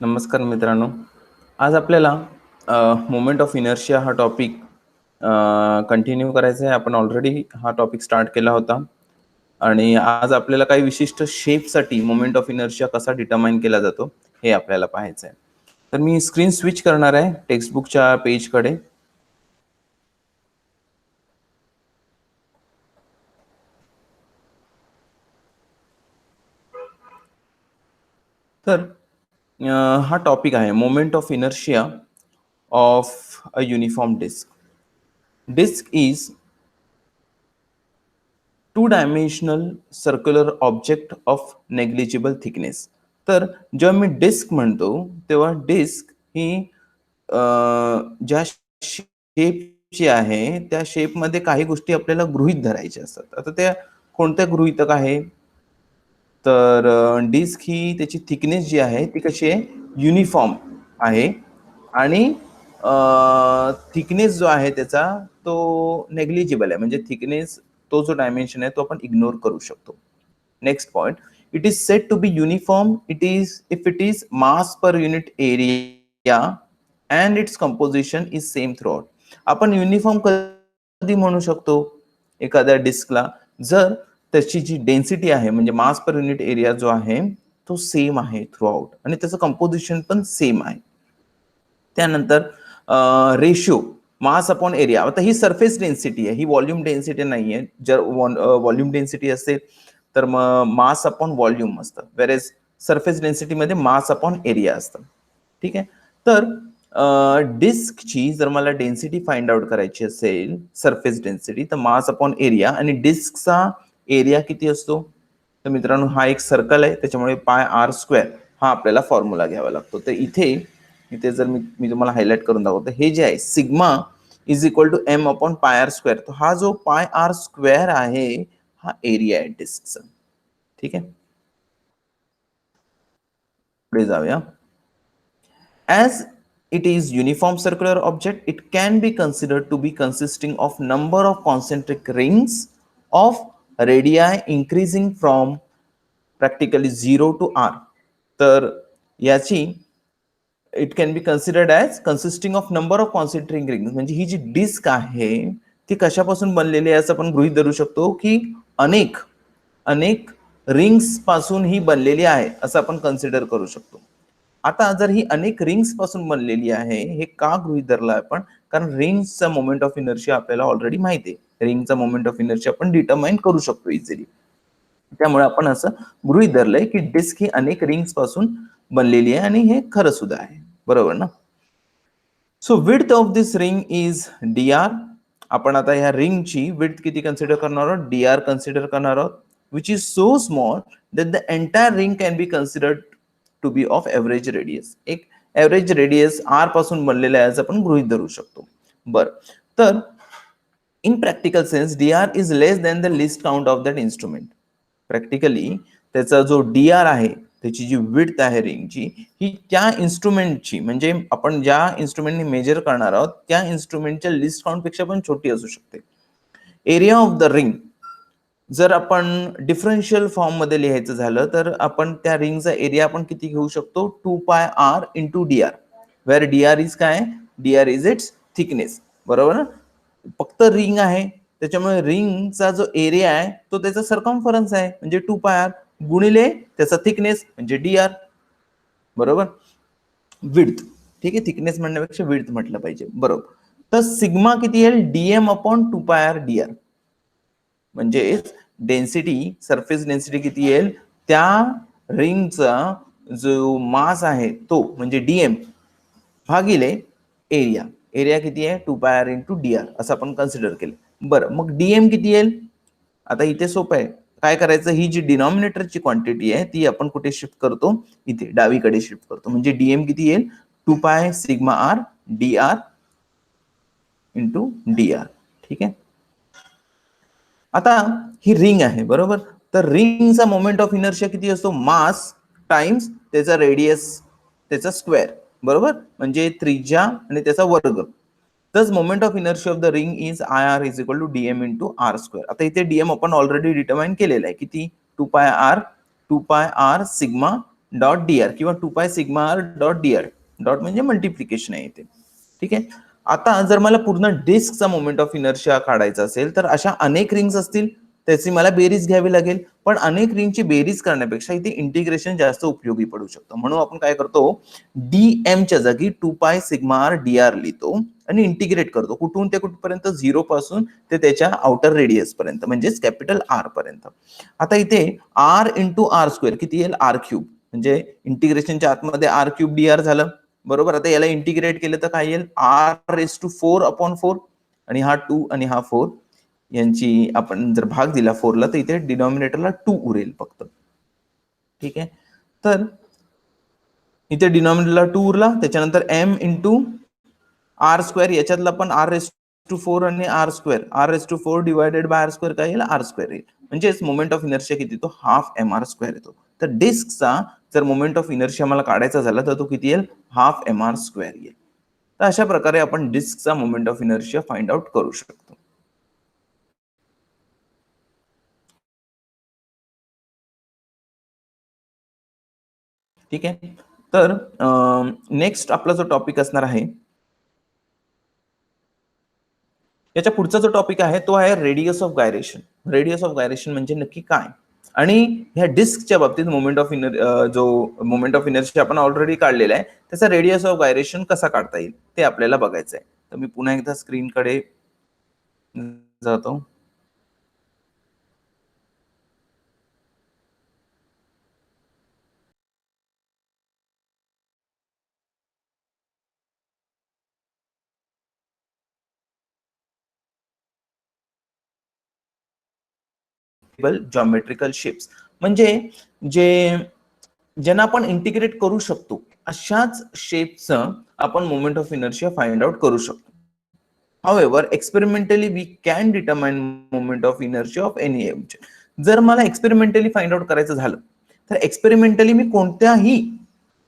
नमस्कार मित्रांनो. आज आपल्याला मोमेंट ऑफ इनर्शिया हा टॉपिक कंटिन्यू करायचा आहे. आपण ऑलरेडी हा टॉपिक स्टार्ट केला होता आणि आज आपल्याला काही विशिष्ट शेपसाठी मोमेंट ऑफ इनर्शिया कसा डिटरमाइन केला जातो हे आपल्याला पाहायचं आहे. तर मी स्क्रीन स्विच करणार आहे टेक्स्टबुकच्या पेजकडे. तर हा टॉपिक आहे moment of inertia of a uniform disc. Disc is two dimensional circular object of negligible thickness. तर जेव्हा मी डिस्क म्हणतो तेव्हा डिस्क ही ज्या शेपची आहे त्या शेपमध्ये काही गोष्टी आपल्याला गृहीत धरायच्या असतात. आता त्या कोणत्या गृहीतक आहे? तर डिस्क ही त्याची थिकनेस जी आहे ती कशी आहे? युनिफॉर्म आहे आणि थिकनेस जो आहे त्याचा तो नेग्लिजिबल आहे. म्हणजे थिकनेस तो जो डायमेन्शन आहे तो आपण इग्नोर करू शकतो. Next point, it is said to be uniform it is mass per unit area and its composition is same throughout. आपण युनिफॉर्म कधी म्हणू शकतो एखाद्या डिस्कला? जर त्याची जी डेन्सिटी आहे म्हणजे मास पर युनिट एरिया जो आहे तो सेम आहे थ्रू आउट आणि त्याचं कंपोजिशन पण सेम आहे. त्यानंतर रेशिओ मास अपॉन एरिया. आता ही सरफेस डेन्सिटी आहे, ही व्हॉल्यूम डेन्सिटी नाही आहे. जर व्हॉल्यूम डेन्सिटी असेल तर मग मास अपॉन व्हॉल्यूम असतं, वेरेज सरफेस डेन्सिटीमध्ये मास अपॉन एरिया असतं. ठीक आहे. तर डिस्कची जर मला डेन्सिटी फाइंड आउट करायची असेल सरफेस डेन्सिटी तर मास अपॉन एरिया, आणि डिस्कचा एरिया किती असतो? तर मित्रांनो हा एक सर्कल आहे त्याच्यामुळे पाय आर स्क्वेअर हा आपल्याला फॉर्म्युला घ्यावा लागतो. तर इथे इथे जर मी तुम्हाला हायलाइट करून दाखवतो, हे जे आहे sigma is equal to m upon pi r square. तो हा जो पाय आर स्क्वेअर आहे हा एरिया आहे डिस्कचा. ठीक आहे, पुढे जाऊया. As it is uniform circular object, it can be considered to be consisting of number of concentric rings of radii increasing from practically 0 to r. तर याची it can be considered as consisting of number of concentric rings. म्हणजे ही जी disk आहे ती कशापासून बनलेली आहे असं आपण गृहीत धरू शकतो की अनेक अनेक रिंग्स पासून ही बनलेली आहे असं आपण कन्सिडर करू शकतो. आता जर ही अनेक रिंग्स पासून बनलेली आहे हे का गृहीत धरलं आपण? कारण रिंग्सचा मोमेंट ऑफ इनर्शिया आपल्याला ऑलरेडी माहिती आहे. रिंगचा मोमेंट ऑफ इनर्शिया आपण डिटरमाइन करू शकतो इझिली. त्यामुळे आपण असं गृहीत धरलंय की डिस्क ही अनेक रिंग्स पासून बनलेली आहे आणि हे खरं सुद्धा आहे. बरोबर ना? So width of this ring is d r. आपण आता ह्या रिंगची विड्थ किती कन्सिडर करणार आहोत? डी आर कन्सिडर करणार आहोत, which is so small that the entire ring can be considered to be of average radius. एक एव्हरेज रेडियस आर पासून बनलेला आहे असं आपण गृहीत धरू शकतो. बर, तर in practical sense d R is less than the least count of that instrument. Practically त्याचा जो डी आर आहे त्याची जी विड्थ आहे रिंगची ही त्या इन्स्ट्रुमेंटची म्हणजे आपण ज्या इन्स्ट्रुमेंटने मेजर करणार आहोत त्या इन्स्ट्रुमेंटच्या लिस्ट काउंट पेक्षा पण छोटी असू शकते. एरिया ऑफ द रिंग जर आपण डिफरन्शियल फॉर्म मध्ये लिहायचं झालं तर आपण त्या रिंगचा एरिया आपण किती घेऊ शकतो? 2 pi R into D R, where D R is काय? D R is its thickness. बरोबर ना? फक्त रिंग आहे त्याच्यामुळे रिंगचा जो एरिया आहे तो त्याचा सर्कम्फरन्स आहे म्हणजे 2 पाय आर गुणिले त्याचा थिकनेस म्हणजे डी आर. बरोबर? विड्थ, ठीक आहे, थिकनेस म्हणण्यापेक्षा विड्थ म्हटलं पाहिजे. बरोबर. तर सिग्मा किती येईल? DM upon 2 pi r d r. म्हणजे डेन्सिटी सरफेस डेन्सिटी किती येईल? त्या रिंगचा जो मास आहे तो म्हणजे डीएम भागिले एरिया. एरिया किती आहे? 2 pi R into D R असं आपण कन्सिडर केलं. बरं, मग डीएम किती येईल? आता इथे सोपं आहे. काय करायचं? ही जी डिनॉमिनेटरची क्वांटिटी आहे ती आपण कुठे शिफ्ट करतो? इथे डावीकडे शिफ्ट करतो. म्हणजे डीएम किती येईल? 2 pi sigma r d r into D r. ठीक आहे. आता ही रिंग आहे बरोबर. तर रिंगचा मोमेंट ऑफ इनर्शिया किती असतो? मास टाइम्स त्याचा रेडियस त्याचा स्क्वेअर. बरोबर, म्हणजे त्रिज्या आणि त्याचा वर्ग. Thus moment of inertia of the ring is IR is equal to dm into r square. आता इथे dm आपण ऑलरेडी डिटरमाइन केलेला आहे किती? 2 pi r sigma dot D R किंवा 2 pi sigma R dot D R. Dot म्हणजे multiplication आहे इथे. ठीक आहे. आता जर मला पूर्ण डिस्कचा मोमेंट ऑफ इनर्शिया काढायचा असेल तर अशा अनेक रिंग्स असतील, त्याची मला बेरीज घ्यावी लागेल. पण अनेक रिंगची बेरीज करण्यापेक्षा इथे इंटिग्रेशन जास्त उपयोगी पडू शकतं. म्हणून आपण काय करतो, डीएम च्या जागी 2 pi sigma r d R लिहितो आणि इंटिग्रेट करतो. कुठून ते कुठपर्यंत, 0 पासून ते त्याच्या आउटर रेडियस पर्यंत, म्हणजेच कॅपिटल आर पर्यंत. आता इथे आर इंटू आर स्क्वेअर किती येईल, आर क्यूब, म्हणजे इंटिग्रेशनच्या आतमध्ये आर क्यूब डी आर झालं. बरोबर. आता याला इंटिग्रेट केलं तर काय येईल, आर रेस टू 4 अपॉन 4, आणि हा 2 आणि हा 4 यांची आपण जर भाग दिला 4 ला तर इथे डिनॉमिनेटरला 2 उरेल फक्त. ठीक आहे. तर इथे डिनॉमिनेटरला 2 उरला, त्याच्यानंतर एम इंटू आर स्क्वेअर, याच्यातला पण आर रेस टू 4 आणि R square, R raise to 4 divided by R square काय येईल, आर स्क्वेअर येईल. म्हणजेच मोमेंट ऑफ इनर्शिया किती येतो, हाफ एम आर स्क्वेअर येतो. तर डिस्कचा जर मोमेंट ऑफ इनर्शिया मला काढायचा झाला तर तो किती येईल, हाफ एम आर स्क्वेअर येईल. तर अशा प्रकारे आपण डिस्कचा moment of inertia find out करू शकतो. ठीक आहे. तर नेक्स्ट आपला जो टॉपिक असणार आहे, याच्या पुढचा जो टॉपिक आहे तो आहे radius of gyration. Radius of gyration म्हणजे नक्की काय, आणि ह्या डिस्कच्या बाबतीत मोमेंट ऑफ जो मोमेंट ऑफ इनर्शिया आपण ऑलरेडी काढलेला आहे, त्याचा रेडियस ऑफ गायरेशन कसा काढता येईल ते आपल्याला बघायचं आहे. तर मी पुन्हा एकदा स्क्रीनकडे जातो. जॉमेट्रिकल शेप्स म्हणजे जे ज्यांना आपण इंटिग्रेट करू शकतो अशाच शेपचं आपण moment of inertia find out करू शकतो. However, experimentally we can determine moment of inertia of any object. जर मला एक्सपेरिमेंटली फाइंड आउट करायचं झालं तर एक्सपेरिमेंटली मी कोणत्याही,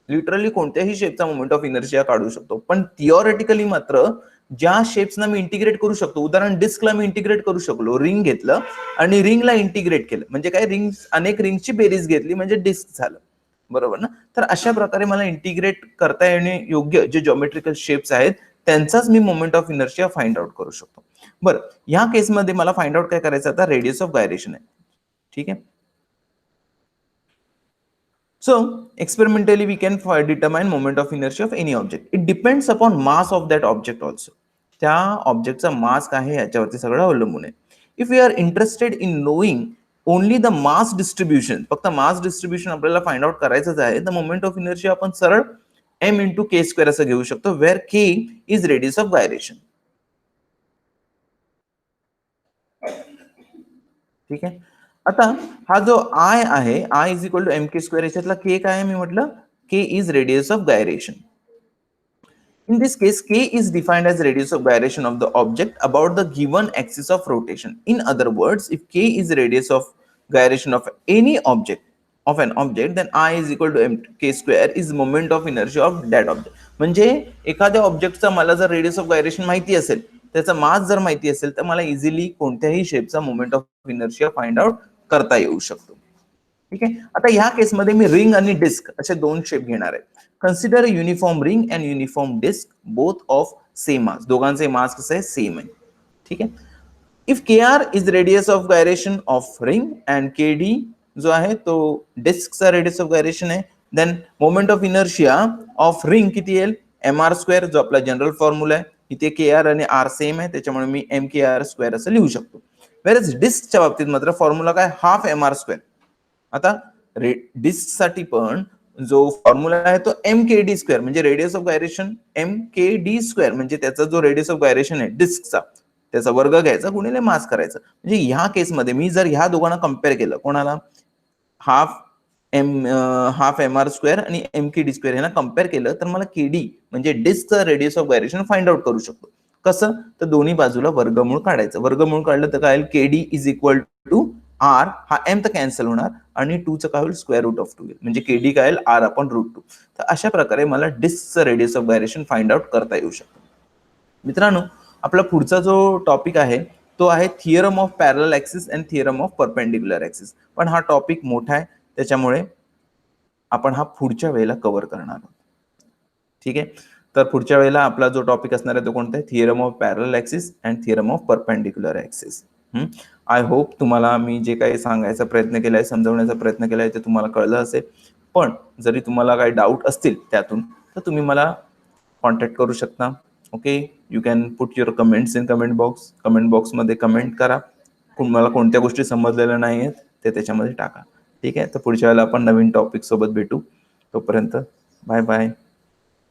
लिटरली कोणत्याही शेपचा मोमेंट ऑफ इनर्शिया काढू शकतो. पण थिओरिटिकली मात्र ज्या शेप्सना मी इंटिग्रेट करू शकतो, उदाहरण डिस्कला मी इंटिग्रेट करू शकलो, रिंग घेतलं आणि रिंगला इंटिग्रेट केलं, म्हणजे काय, रिंग अनेक रिंगची बेरीज घेतली म्हणजे डिस्क झालं. बरोबर ना. तर अशा प्रकारे मला इंटिग्रेट करता येणे योग्य जे जॉमेट्रिकल शेप्स आहेत त्यांचाच मी moment of inertia find out करू शकतो. बरं, ह्या केसमध्ये मला फाइंड आउट काय करायचं, आता रेडियस ऑफ गायरेशन आहे. ठीक आहे. So experimentally we can determine moment of inertia of any object. It depends upon mass of that object also. त्या ऑब्जेक्टचा मास काय आहे याच्यावरती सगळं अवलंबून आहे. If we are interested in knowing only the mass distribution, फक्त मास डिस्ट्रीब्युशन आपल्याला find out करायचंच आहे, द मोमेंट ऑफ इनर्शिया आपण सरळ एम इंटू के स्क्वेअर असं घेऊ शकतो, where K is radius of gyration. ठीक आहे. आता हा जो आय आहे, I is equal to M K square, याच्यातला के काय आहे, मी म्हटलं K is radius of gyration. In this case, k is defined as radius of gyration of the object about the given axis of rotation. In other words, if k is radius of gyration of any object, then I is equal to mk square is moment of inertia of that object. म्हणजे एखाद्या ऑब्जेक्टचा मला जर radius of gyration माहिती असेल, त्याचा मास जर माहिती असेल, तर मला इझिली कोणत्याही शेपचा moment of inertia find out करता येऊ शकतो. ठीक आहे. आता ह्या केसमध्ये मी रिंग आणि डिस्क असे दोन शेप घेणार आहे. Consider uniform ring and uniform disc, both of same mass. दोघांचे मास कसं आहे, सेम आहे. ठीक आहे. If K R is radius of gyration of ring and K D जो आहे तो डिस्कचा रेडियस ऑफ गायरेशन आहे, then moment of inertia of ring किती येईल, एम आर स्क्वेअर, जो आपला जनरल फॉर्म्युला आहे. इथे के आर आणि आर सेम आहे, त्याच्यामुळे मी एम के आर स्क्वेअर असं लिहू शकतो. वेअरएज डिस्कच्या बाबतीत मात्र फॉर्म्युला काय, हाफ एम आर स्क्वेअर. आता डिस्क साठी पण जो फॉर्म्युला आहे तो एम के डी स्क्वेअर, म्हणजे radius of gyration M K D square, म्हणजे त्याचा जो रेडियस ऑफ गायरेशन आहे डिस्कचा, त्याचा वर्ग घ्यायचा गुणिले मास करायचं. म्हणजे ह्या केसमध्ये मी जर ह्या दोघांना कम्पेअर केलं, कोणाला, हाफ एम आर स्क्वेअर आणि एम के डी स्क्वेअर यांना कम्पेअर केलं, तर मला के डी म्हणजे डिस्कचं radius of gyration find out करू शकतो. कसं, तर दोन्ही बाजूला वर्गमूळ काढायचं. वर्गमूळ काढलं तर काय, K D is equal to R, हा एम तर कॅन्सल होणार आणि 2 चं काय होईल, स्क्वेअर रूट ऑफ 2 येईल, म्हणजे केडी काय येईल, आर अपॉन रूट 2. तर अशा प्रकारे मला डिस्कचं radius of gyration find out करता येऊ शकतो. मित्रांनो, आपला पुढचा जो टॉपिक आहे तो आहे theorem of parallel axis and theorem of perpendicular axis. पण हा टॉपिक मोठा आहे, त्याच्यामुळे आपण हा पुढच्या वेळेला कव्हर करणार आहोत. ठीक आहे. तर पुढच्या वेळेला आपला जो टॉपिक असणार आहे तो कोणता आहे, theorem of parallel axis and theorem of perpendicular axis. I hope तुम्हाला मी जे काही सांगायचा प्रयत्न केलाय, समजवण्याचा प्रयत्न केलाय ते तुम्हाला कळलं असेल. पण जरी तुम्हाला काही डाऊट असतील त्यातून तर तुम्ही मला कॉन्टॅक्ट करू शकता. Okay, you can put your comments in comment box. Comment बॉक्समध्ये कमेंट करा. तुम्हाला कोणत्या गोष्टी समजलेल्या नाही आहेत ते त्याच्यामध्ये टाका. ठीक आहे. तर पुढच्या वेळेला आपण नवीन टॉपिक सोबत भेटू. तोपर्यंत बाय बाय.